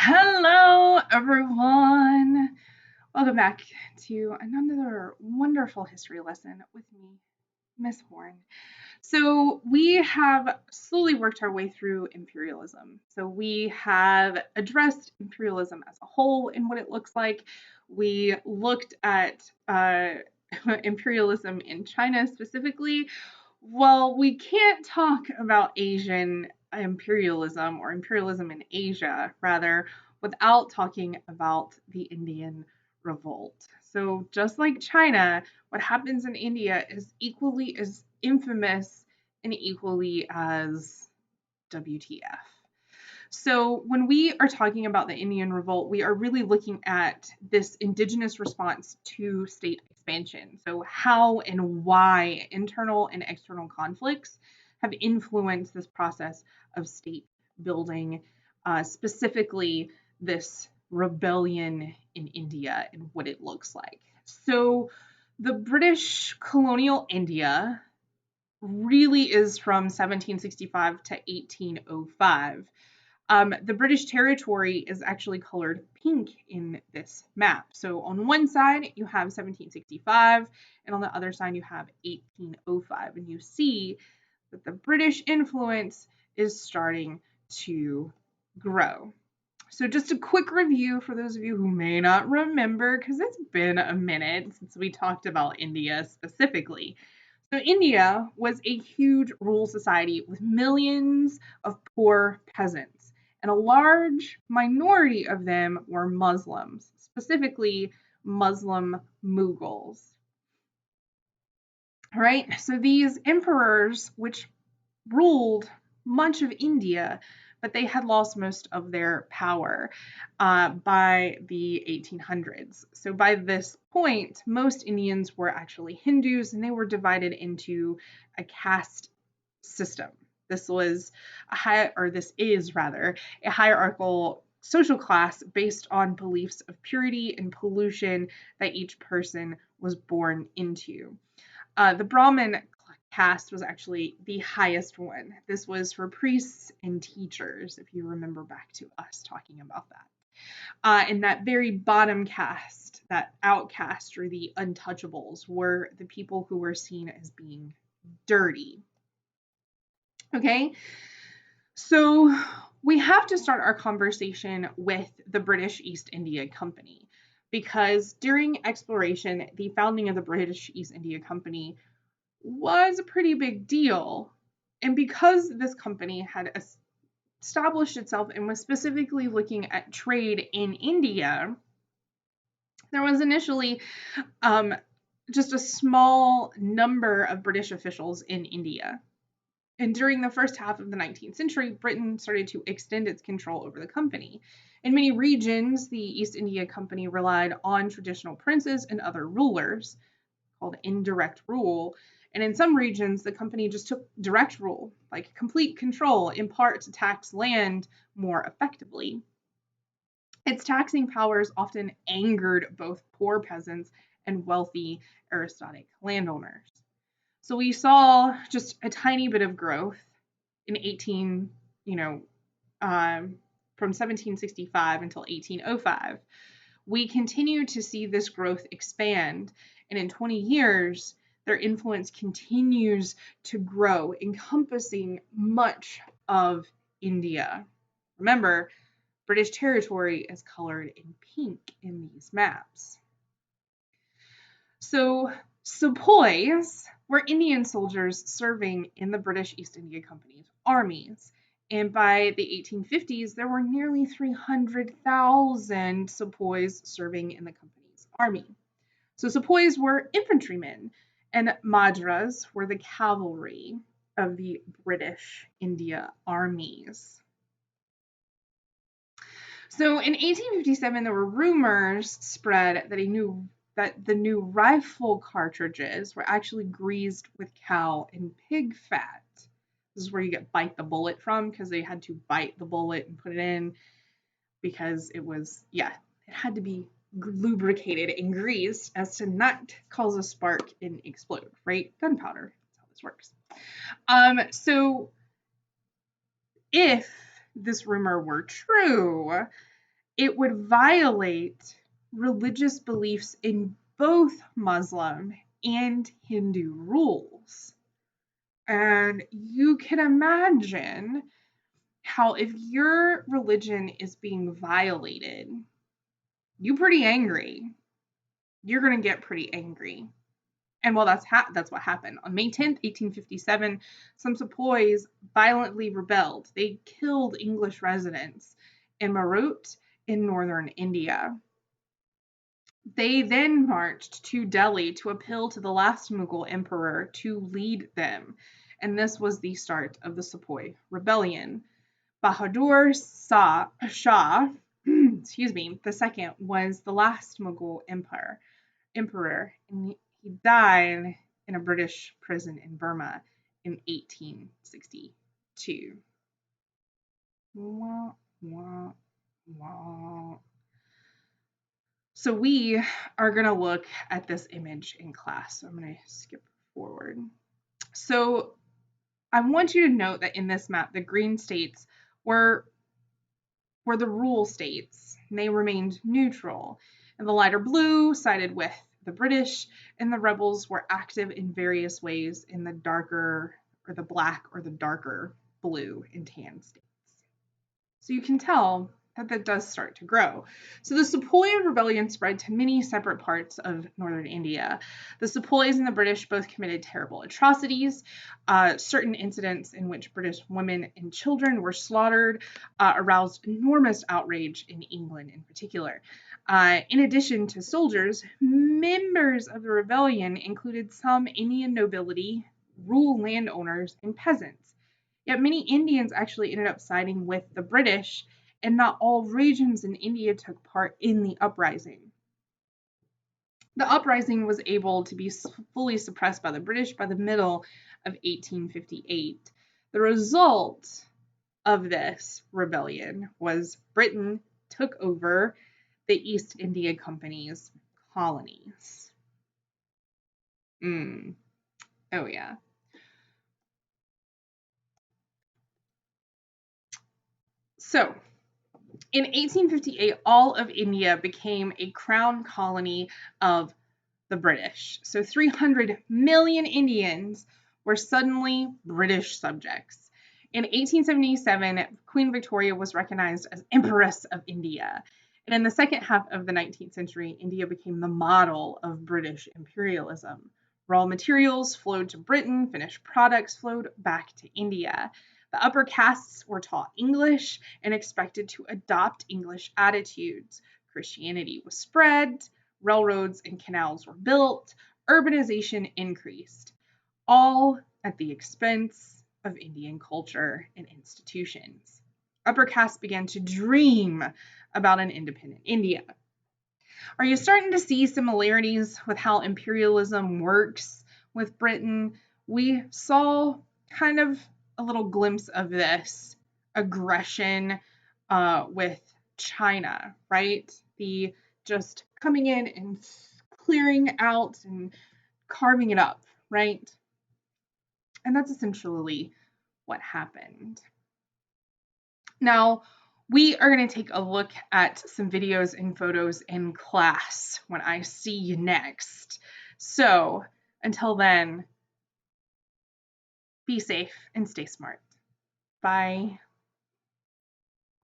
Hello, everyone. Welcome back to another wonderful history lesson with me, Miss Horn. So, we have slowly worked our way through imperialism. So, we have addressed imperialism as a whole and what it looks like. We looked at imperialism in China specifically. Well, we can't talk about Asian imperialism or imperialism in Asia, rather, without talking about the Indian Revolt. So, just like China, what happens in India is equally as infamous and equally as WTF. So, when we are talking about the Indian Revolt, we are really looking at this indigenous response to state expansion. So, how and why internal and external conflicts have influenced this process of state building, specifically this rebellion in India and what it looks like. So, the British colonial India really is from 1765 to 1805. The British territory is actually colored pink in this map. So on one side you have 1765 and on the other side you have 1805, and you see that the British influence is starting to grow. So just a quick review for those of you who may not remember, because it's been a minute since we talked about India specifically. So India was a huge rural society with millions of poor peasants, and a large minority of them were Muslims, specifically Muslim Mughals. All right, so these emperors, which ruled much of India, but they had lost most of their power by the 1800s. So by this point, most Indians were actually Hindus, and they were divided into a caste system. This is rather a hierarchical social class based on beliefs of purity and pollution that each person was born into. The Brahmin caste was actually the highest one. This was for priests and teachers, if you remember back to us talking about that. And that very bottom caste, that outcast or the untouchables, were the people who were seen as being dirty. Okay, so we have to start our conversation with the British East India Company, because during exploration, the founding of the British East India Company was a pretty big deal. And because this company had established itself and was specifically looking at trade in India, there was initially just a small number of British officials in India. And during the first half of the 19th century, Britain started to extend its control over the company. In many regions, the East India Company relied on traditional princes and other rulers, called indirect rule. And in some regions, the company just took direct rule, like complete control, in part to tax land more effectively. Its taxing powers often angered both poor peasants and wealthy aristocratic landowners. So we saw just a tiny bit of growth in from 1765 until 1805. We continue to see this growth expand, and in 20 years, their influence continues to grow, encompassing much of India. Remember, British territory is colored in pink in these maps. So, sepoys were Indian soldiers serving in the British East India Company's armies. And by the 1850s, there were nearly 300,000 sepoys serving in the company's army. So sepoys were infantrymen, and madras were the cavalry of the British India armies. So in 1857, there were rumors spread that the new rifle cartridges were actually greased with cow and pig fat. This is where you get bite the bullet from, because they had to bite the bullet and put it in, because it had to be lubricated and greased as to not cause a spark and explode, right? Gunpowder, that's how this works. So if this rumor were true, it would violate religious beliefs in both Muslim and Hindu rules. And you can imagine how if your religion is being violated, you're pretty angry. You're going to get pretty angry. And well, that's what happened. On May 10th, 1857, some sepoys violently rebelled. They killed English residents in Meerut in northern India. They then marched to Delhi to appeal to the last Mughal emperor to lead them. And this was the start of the Sepoy Rebellion. Bahadur Shah, excuse me, the second was the last Mughal emperor, and he died in a British prison in Burma in 1862. Wah, wah, wah. So we are going to look at this image in class. So I'm going to skip forward. So I want you to note that in this map, the green states were the rule states, and they remained neutral. And the lighter blue sided with the British, and the rebels were active in various ways in the darker, or the black, or the darker blue and tan states. So you can tell that does start to grow. So the Sepoy rebellion spread to many separate parts of northern India. The Sepoys and the British both committed terrible atrocities. Certain incidents in which British women and children were slaughtered aroused enormous outrage in England in particular. In addition to soldiers, members of the rebellion included some Indian nobility, rural landowners, and peasants. Yet many Indians actually ended up siding with the British, and not all regions in India took part in the uprising. The uprising was able to be fully suppressed by the British by the middle of 1858. The result of this rebellion was Britain took over the East India Company's colonies. Oh yeah. So, in 1858, all of India became a crown colony of the British. So 300 million Indians were suddenly British subjects. In 1877, Queen Victoria was recognized as Empress of India. And in the second half of the 19th century, India became the model of British imperialism. Raw materials flowed to Britain, finished products flowed back to India. The upper castes were taught English and expected to adopt English attitudes. Christianity was spread, railroads and canals were built, urbanization increased, all at the expense of Indian culture and institutions. Upper castes began to dream about an independent India. Are you starting to see similarities with how imperialism works with Britain? We saw kind of a little glimpse of this aggression with China, right? The just coming in and clearing out and carving it up, right? And that's essentially what happened. Now, we are going to take a look at some videos and photos in class when I see you next. So, until then, be safe and stay smart. Bye.